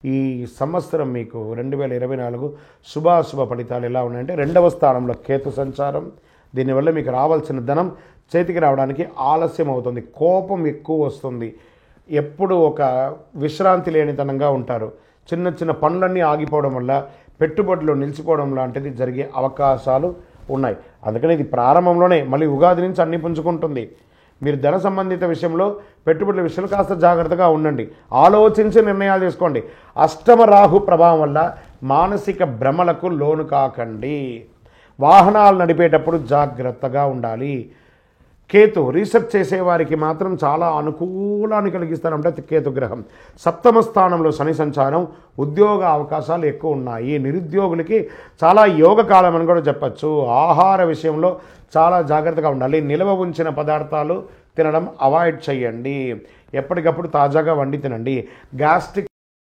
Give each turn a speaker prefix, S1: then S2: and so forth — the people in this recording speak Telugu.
S1: ఈ సంవత్సరం మీకు 2024 శుభాశుభ ఫలితాలు ఎలా ఉన్నాయంటే, రెండవ స్థానంలో కేతు సంచారం. దీనివల్ల మీకు రావాల్సిన ధనం చేతికి రావడానికి ఆలస్యం అవుతుంది. కోపం ఎక్కువ వస్తుంది. ఎప్పుడు ఒక విశ్రాంతి లేనితనంగా ఉంటారు. చిన్న చిన్న పనులన్నీ ఆగిపోవడం వల్ల పెట్టుబడులు నిలిచిపోవడం లాంటిది జరిగే అవకాశాలు ఉన్నాయి. అందుకని ఇది ప్రారంభంలోనే మళ్ళీ ఉగాది నుంచి అన్ని పుంజుకుంటుంది. మీరు ధన సంబంధిత విషయంలో పెట్టుబడుల విషయంలో కాస్త జాగ్రత్తగా ఉండండి. ఆలోచించి నిర్ణయాలు తీసుకోండి. అష్టమ రాహు ప్రభావం వల్ల మానసిక భ్రమలకు లోను కాకండి. వాహనాలు నడిపేటప్పుడు జాగ్రత్తగా ఉండాలి. కేతు రీసెర్చ్ చేసేవారికి మాత్రం చాలా అనుకూలాన్ని కలిగిస్తారంటే కేతు గ్రహం. సప్తమ స్థానంలో శని సంచారం. ఉద్యోగ అవకాశాలు ఎక్కువ ఉన్నాయి. నిరుద్యోగులకి చాలా యోగ కాలం అని కూడా చెప్పచ్చు. ఆహార విషయంలో చాలా జాగ్రత్తగా ఉండాలి. నిల్వ ఉంచిన పదార్థాలు తినడం అవాయిడ్ చేయండి. ఎప్పటికప్పుడు తాజాగా వండి తినండి. గ్యాస్ట్రిక్